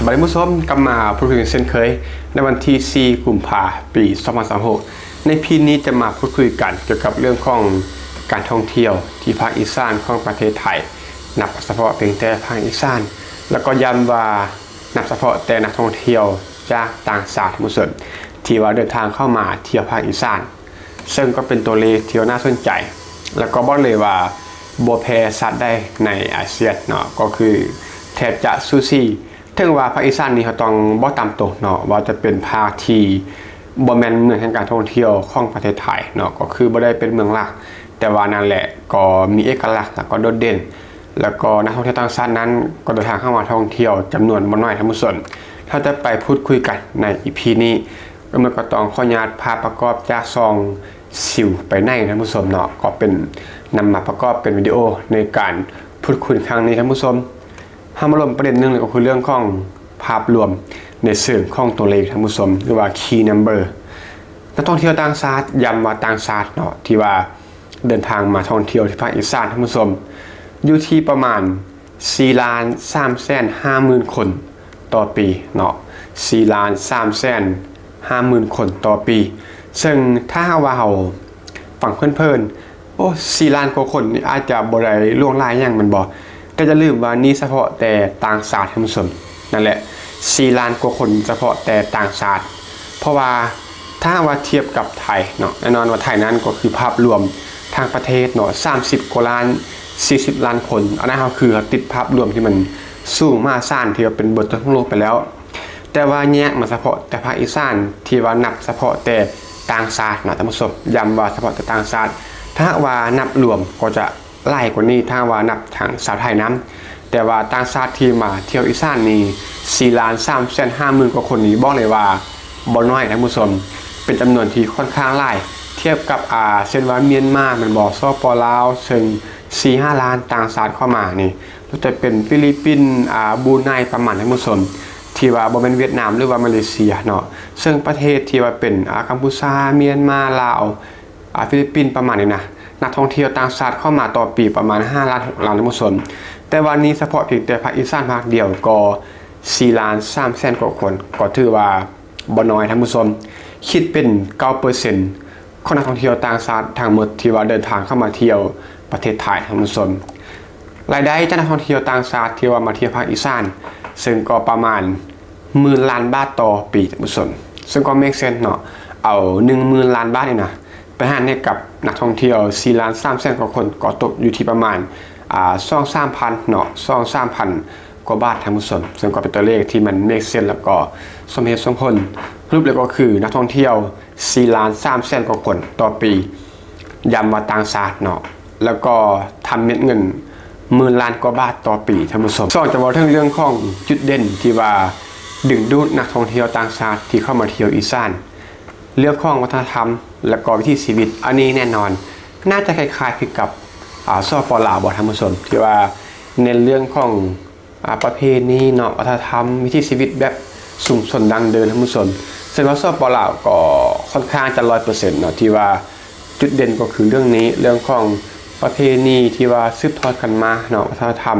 สวัสดีผู้ชมกลับมาพูดคุยกันเช่นเคยในวันที่4 กุมภาพันธ์ปี 2026ในพีนี้จะมาพูดคุยกันเกี่ยวกับเรื่องของการท่องเที่ยวที่ภาคอีสานของประเทศไทยนับเฉพาะเพียงแต่ภาคอีสานแล้วก็ย้ำว่านับเฉพาะแต่นักท่องเที่ยวจากต่างชาติมุสลิมที่ว่าเดินทางเข้ามาเที่ยวภาคอีสานซึ่งก็เป็นตัวเลขที่น่าสนใจแล้วก็บอกเลยว่าบ่แพ้สัตว์ได้ในอาเซียนเนาะก็คือแทบจะซูซี่ถึงว่าภาคอีสานนี่เขาต้องบ่ต่ำตกเนาะว่าจะเป็นภาคที่บ่แม่นเมืองแห่งการท่องเที่ยวของประเทศไทยเนาะก็คือบ่ได้เป็นเมืองหลักแต่ว่านั่นแหละก็มีเอกลักษณ์แล้วก็โดดเด่นแล้วก็นักท่องเที่ยวต่างชาตินั้นก็เดินทางเข้ามาท่องเที่ยวจำนวนบ่น้อยทั้งหมดส่วนถ้าจะไปพูดคุยกันใน EP นี้มันก็ต้องขออนุญาตพาประกอบจากซองสิวไปในท่านผู้ชมเนาะก็เป็นนำมาประกอบเป็นวิดีโอในการพูดคุยครั้งนี้ท่านผู้ชมมาลงประเด็นนึงเลยก็คือเรื่องของภาพรวมในเสื่อของตัวเลขท่านผู้ชมหรือว่า key number นักท่องเที่ยวต่างชาติย้ำว่าต่างชาติเนาะที่ว่าเดินทางมาท่องเที่ยวที่ภาคอีสานท่านผู้ชมอยู่ที่ประมาณ 4,350,000 คนต่อปีเนาะ 4,350,000 คนต่อปีซึ่งถ้าว่าเราฟังเพิ่นๆโอ้4 ล้านกว่าคนนี่อาจจะบ่ได้ล่วงลายอย่างมันบ่แต่จะลืมว่านี่เฉพาะแต่ต่างชาติท่านผู้ชมนั่นแหละ4 ล้านกว่าคนเฉพาะแต่ต่างชาติเพราะว่าถ้าว่าเทียบกับไทยเนาะแน่นอนว่าไทยนั้นก็คือภาพรวมทางประเทศเนาะ30 กว่าล้าน40 ล้านคนอันนั้นคือติดภาพรวมที่มันสูงมาซ่านที่เป็นเบิดทั่วโลกไปแล้วแต่ว่าแยกมาเฉพาะแต่ภาคอีสานที่ว่านับเฉพาะแต่ต่างชาติเนาะท่านผู้ชมย้ำว่าเฉพาะแต่ต่างชาติถ้าว่านับรวมก็จะไล่กว่านี้ถ้าว่านับทางสาวไทยน้ำแต่ว่าต่างชาติที่มาเที่ยวอีสานนี่ 4,350,000 กว่าคนนี้บอกเลยว่าบ่น้อยท่านผู้ชมเป็นจำนวนที่ค่อนข้างหลายเทียบกับเช่นว่าเมียนมามันบ่สปลาวซึ่ง 4-5 ล้านต่างชาติเข้ามานี่จะเป็นฟิลิปปินส์บรูไนประมาณท่านผู้ชมที่ว่าบ่เป็นเวียดนามหรือว่ามาเลเซียเนาะซึ่งประเทศที่ว่าเป็นกัมพูชาเมียนมาลาวฟิลิปปินส์ประมาณนี้นะนักท่องเที่ยวต่างชาติเข้ามาต่อปีประมาณ5 ล้าน 6 ล้านท่านผู้ชมแต่วันนี้เฉพาะเพียงแต่ภาคอีสานภาคเดียวก็ 4,300,000 กว่าคนก็ถือว่าบ่น้อยท่านผู้ชมคิดเป็น 9% ของนักท่องเที่ยวต่างชาติทั้งหมดที่ว่าเดินทางเข้ามาเที่ยวประเทศไทยท่านผู้ชมรายได้จากนักท่องเที่ยวต่างชาติที่ว่ามาเที่ยวภาคอีสานซึ่งก็ประมาณ10,000 ล้านบาทต่อปีท่านผู้ชมซึ่งก็ make sense เนาะเอา 10,000 ล้านบาทนี่นะไปหารให้กับนักท่องเที่ยว 4,300,000 กว่าคนก็ตกอยู่ที่ประมาณ2-3,000 เนาะ 2-3,000 กว่าบาทท่านผู้ชมซึ่งก็เป็นตัวเลขที่มัน make sense แล้วก็สมเหตุสมผลรูปเลยก็คือนักท่องเที่ยว 4,300,000 กว่าคนต่อปีย้ำว่าต่างชาติเนาะแล้วก็ทำเม็ดเงิน10,000 ล้านกว่าบาทต่อปีท่านผู้ชมจะบอกถึงเรื่องของจุดเด่นที่ว่าดึงดูดนักท่องเที่ยวต่างชาติที่เข้ามาเที่ยวอีสานเรื่องของวัฒนธรรมและก็วิถีชีวิตอันนี้แน่นอนน่าจะคล้ายๆคือกับสปลาวบ่ท่านผู้ชมที่ว่าในเรื่องของประเพณีเนาะวัฒนธรรมวิถีชีวิตแบบชุมชนดังเดิมท่านผู้ชมซึ่งว่าสปลาวก็ค่อนข้างจะ 100% เนาะที่ว่าจุดเด่นก็คือเรื่องนี้เรื่องของประเพณีที่ว่าสืบทอดกันมาเนาะวัฒนธรรม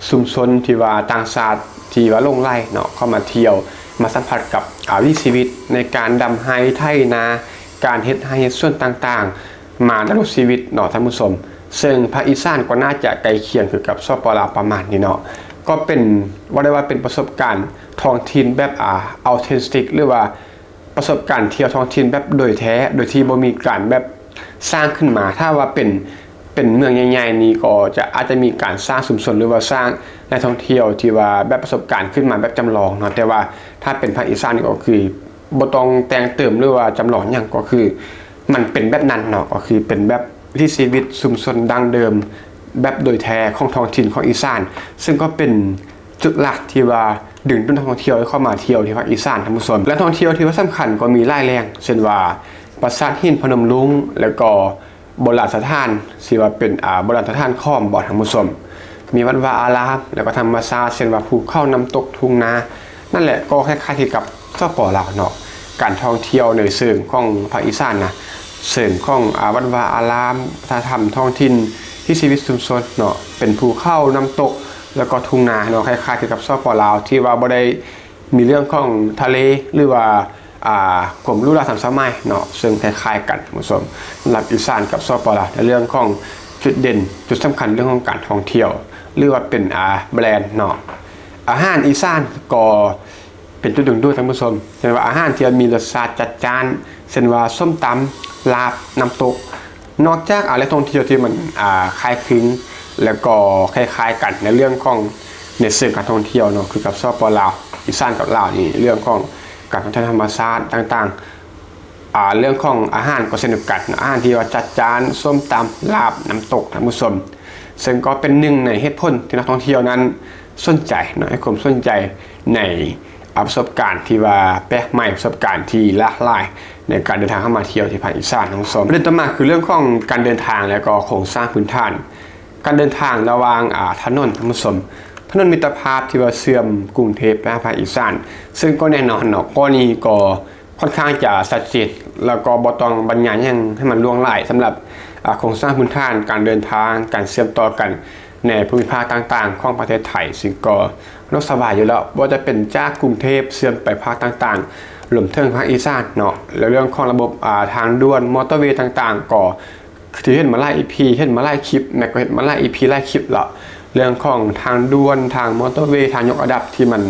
ชุมชนที่ว่าต่างชาติที่ว่าลงไล่เนาะเข้ามาเที่ยวมาสัมผัสกับวิถีชีวิตในการดำไฮไถนาการเฮ็ดไฮส่วนต่างๆมาดำรงชีวิตเนาะท่านผู้ชมซึ่งภาคอีสานก็น่าจะใกล้เคียงคือกับสปลาวประมาณนี้เนาะก็เป็นว่าได้ว่าเป็นประสบการณ์ท้องถิ่นแบบauthentic หรือว่าประสบการณ์เที่ยวท้องถิ่นแบบโดยแท้โดยที่บ่มีการแบบสร้างขึ้นมาถ้าว่าเป็นเมืองใหญ่ๆนี้ก็จะอาจจะมีการสร้างชุมชนหรือว่าสร้างแหล่งท่องเที่ยวที่ว่าแบบประสบการณ์ขึ้นมาแบบจำลองเนาะแต่ว่าถ้าเป็นภาคอีสานนี่ก็คือบ่ต้องแต่งเติมหรือว่าจำลองหยังก็คือมันเป็นแบบนั้นเนาะก็คือเป็นแบบวิถีชีวิตชุมชนดั้งเดิมแบบโดยแท้ของท้องถิ่นของอีสานซึ่งก็เป็นจุดหลักที่ว่าดึงดูดนักท่องเที่ยวเข้ามาเที่ยวที่ภาคอีสานท่านผู้ชมและท่องเที่ยวที่ว่าสำคัญก็มีหลายแหล่งเช่นว่าปราสาทหินพนมรุ้งแล้วก็โบราณสถานที่ว่าเป็นโบราณสถานค้อมบ่ท่านผู้ชมมีวัดวาอารามแล้วก็ธรรมชาติเช่นว่าภูเขาน้ำตกทุ่งนานั่นแหละก็คล้ายๆกับสปลาวเนาะการท่องเที่ยวในเชิงของภาคอีสานนะเชิงของวัดวาอารามวัฒนธรรมท้องถิ่นที่ชีวิตชุมชนเนาะเป็นภูเขาน้ำตกแล้วก็ทุ่งนาเนาะคล้ายๆกับสปลาวที่ว่าบ่ได้ มีเรื่องของทะเลหรือว่ากรมลู่ราสัมสมัยเนาะซึ่งคล้ายๆกันคุณผู้ชมสำหรับอีสานกับสปปลาวในเรื่องของจุดเด่นจุดสำคัญเรื่องของการท่องเที่ยวหรือว่าเป็นแบรนด์เนาะอาหารอีสานก็เป็นจุดดึงดูดท่านผู้ชมเช่นว่าอาหารที่มีรสชาติจัดจ้านเช่นว่าส้มตำลาบน้ำตกนอกจากอะไรท่องเที่ยวที่มันคล้ายคลึงแล้วก็คล้ายๆกันในเรื่องของในเชิงการท่องเที่ยวเนาะคือกับสปปลาวอีสานกับลาวนี่เรื่องของการท่องเที่ยวธรรมชาติต่างๆเรื่องของอาหารก็เช่นเดียวกันอาหารที่ว่าจัดจ้านส้มตำลาบน้ำตกท่านผู้ชมซึ่งก็เป็นหนึ่งในเหตุผลที่นักท่องเที่ยวนั้นสนใจเนาะให้ความสนใจในประสบการณ์ที่ว่าแปลกใหม่ประสบการณ์ที่หลากหลายในการเดินทางเข้ามาเที่ยวที่ภาคอีสานท่านผู้ชมประเด็นต่อมาคือเรื่องของการเดินทางและก็โครงสร้างพื้นฐานการเดินทางระหว่างถนนท่านผู้ชมถนนมิตรภาพที่ว่าเชื่อมกรุงเทพและภาคอีสานซึ่งก็แน่นอนเนาะข้อนี้ก็ค่อนข้างจะชัดเจนแล้วก็บ่ต้องบรรยายยังให้มันล่วงไหลสำหรับโครงสร้างพื้นฐานการเดินทางการเชื่อมต่อกันในภูมิภาคต่างๆของประเทศไทยซึ่งก็รถสบายอยู่แล้วว่าจะเป็นจากกรุงเทพเชื่อมไปภาคต่างๆรวมถึงภาคอีสานเนาะแล้วเรื่องของระบบทางด่วนมอเตอร์เวย์ต่างๆก็ที่เห็นมาหลาย EP เห็นมาหลายคลิปแม็กก็เห็นมาหลาย EP หลายคลิปละเรื่องของทางด่วนทางมอเตอร์เวย์ทางยกระดับที่มัน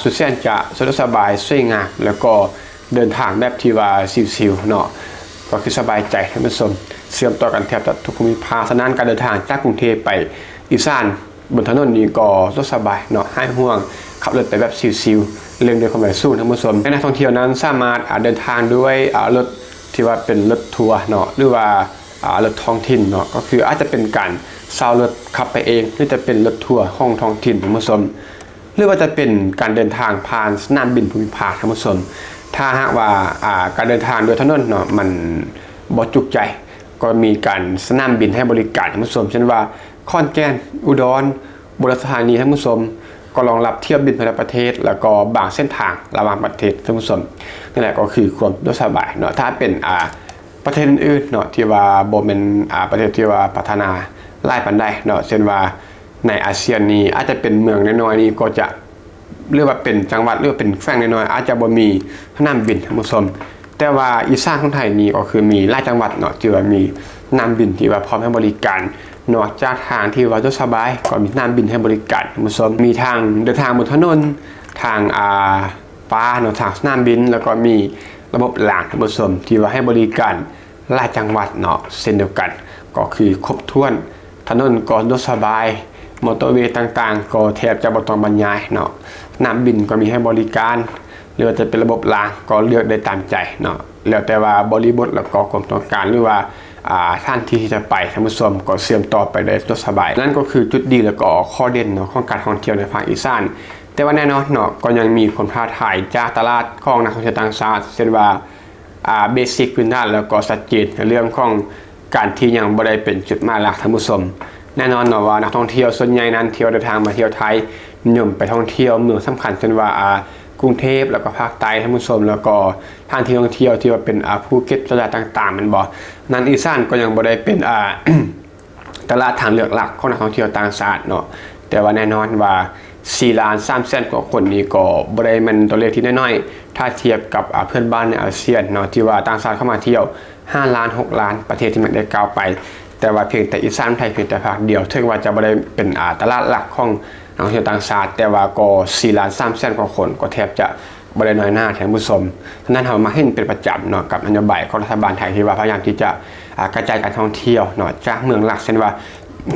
สุดแสนจะสะดวกสบายสวยงามแล้วก็เดินทางแบบที่ว่าชิวๆเนาะก็คือสบายใจท่านผู้ชมเชื่อมต่อกันแทบจะทุกภูมิภาคฉะนั้นการเดินทางจากกรุงเทพไปอีสานบนถนนนี้ก็สะดวกสบายเนาะให้ห่วงขับรถไปแบบชิวๆเรื่องเดินความเร็วสูงท่านผู้ชมนักท่องเที่ยวนั้นสามารถเดินทางด้วยรถที่ว่าเป็นรถทัวร์เนาะหรือว่ารถท้องถิ่นเนาะก็คืออาจจะเป็นการเช่ารถขับไปเองหรือจะเป็นรถทัวร์ห้องท้องถิ่นท่านผู้ชมหรือว่าจะเป็นการเดินทางผ่านสนามบินภูมิภาคท่านผู้ชมถ้าหากว่าการเดินทางโดยถนนเนาะมันบ่จุกใจก็มีการสนามบินให้บริการท่านผู้ชมเช่นว่าขอนแก่นอุดรบุรีรัมย์สถานีท่านผู้ชมก็รองรับเที่ยวบินภายในประเทศแล้วก็บางเส้นทางระหว่างประเทศท่านผู้ชมนี่แหละก็คือความสบายเนาะถ้าเป็นประเทศอื่นๆเนาะที่ว่าบ่เป็นประเทศที่ว่าพัฒนาหลายปานใดเนาะเช่นว่าในอาเซียนนี้อาจจะเป็นเมืองน้อยๆนี้ก็จะเรียกว่าเป็นจังหวัดหรือเป็นแฝงน้อยๆอาจจะบ่มีสนามบินท่านผู้ชมแต่ว่าอีสานของไทยนี้ก็คือมีหลายจังหวัดเนาะที่ว่ามีสนามบินที่ว่าพร้อมให้บริการนอกจากทางที่ว่าสบายก็มีสนามบินให้บริการท่านผู้ชมมีทางเดินทางบนถนนทางฟ้าเนาะทางสนามบินแล้วก็มีระบบรางท่านผู้ชมที่ว่าให้บริการหลายจังหวัดเนาะเช่นเดียวกันก็คือครบถ้วนถนนก็สบายมอเตอร์เวย์ต่างๆก็แทบจะบ่ต้องบรรยายเนาะสนามบินก็มีให้บริการหรือจะเป็นระบบรางก็เลือกได้ตามใจเนาะแล้วแต่ว่าบริบทแล้วก็ความต้องการหรือว่าท่านที่จะไปท่านผู้ชมก็เชื่อมต่อไปได้สบายนั่นก็คือจุดดีแล้วก็ข้อเด่นเนาะของการท่องเที่ยวในภาคอีสานแต่ว่าแน่นอนเนาะก็ยังมีความท้าทายจากตลาดของนักท่องเที่ยวต่างชาติเช่นว่าเบสิกพื้นฐานแล้วก็ชัดเจนในเรื่องของการที่ยังบ่ได้เป็นจุดหมายหลักท่านผู้ชมแน่นอนเนาะว่านักท่องเที่ยวส่วนใหญ่นั้นเที่ยวเดินทางมาเที่ยวไทยนิยมไปท่องเที่ยวเมืองสำคัญเช่นว่ากรุงเทพแล้วก็ภาคใต้ท่านผู้ชมแล้วก็ทางที่ท่องเที่ยวที่ว่าเป็นภูเก็ตตลาดต่างๆมันบ่นั้นอีสานก็ยังบ่ได้เป็นตลาดทางเลือกหลักของนักท่องเที่ยวต่างชาติเนาะแต่ว่าแน่นอนว่า4 ล้าน 3 แสนกว่าคนนี้ก็บ่ได้มันตัวเลขที่น้อยๆถ้าเทียบกับเพื่อนบ้านในอาเซียนเนาะที่ว่าต่างชาติเข้ามาเที่ยว5 ล้าน 6 ล้านประเทศที่มันได้กล่าวไปแต่ว่าเพียงแต่อีสานไทยเพียงแต่ภาคเดียวถึงว่าจะบ่ได้เป็นตลาดหลักของนักท่องเที่ยวต่างชาติแต่ว่าก็4 ล้าน 3 แสนกว่าคนก็แทบจะบ่ได้น้อยหน้าท่านผู้ชมฉะนั้นเรามาเห็นเป็นประจำเนาะกับนโยบายของรัฐบาลไทยที่ว่าพยายามที่จะกระจายการท่องเที่ยวเนาะจากเมืองหลักเช่นว่า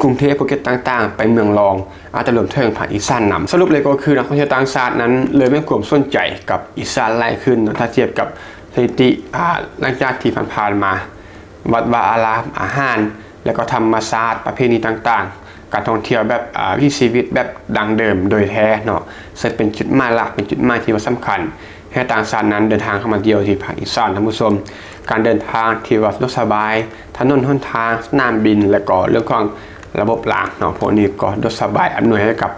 กรุงเทพภูเก็ตต่างๆไปเมืองรองอาจจะรวมถึงภาคอีสานนำสรุปเลยก็คือนักท่องเที่ยวต่างชาตินั้นเลยไม่ความสนใจกับอีสานหลายขึ้นถ้าเทียบกับสถิติหลังจากที่ผ่านๆมาวัดวาอารามอาหารแล้วก็ธรรมชาติประเพณีต่างๆการท่องเที่ยวแบบวิถีชีวิตแบบดังเดิมโดยแท้เนาะซึ่งเป็นจุดหมายหลักเป็นจุดหมายที่ว่าสำคัญให้ต่างชาตินั้นเดินทางเข้ามาเที่ยวที่ภาคอีสานท่านผู้ชมการเดินทางที่ว่าสบายถนนหนทางสนามบินและก็เรื่องของระบบรางเนาะพวกนี้ก็สบายอำนวยให้กับ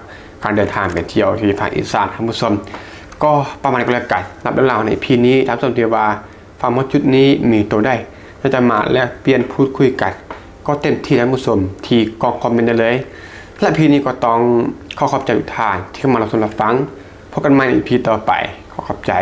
การเดินทางไปเที่ยวที่ภาคอีสานท่านผู้ชมก็ประมาณนี้ก็แล้วกันรับเรื่องราวในพีนี้ท่านผู้ชมที่ว่าฟังว่าจุดนี้มีตัวได้ถ้าจะมาแลกเปลี่ยนพูดคุยกันก็เต็มที่ท่านผู้ชมที่กองคอมเมนต์ได้เลยและพีนี้ก็ต้องขอขอบใจทุกท่านที่เข้ามารับชมรับฟัง พบกันใหม่ใน EP ต่อไปขอขอบใจ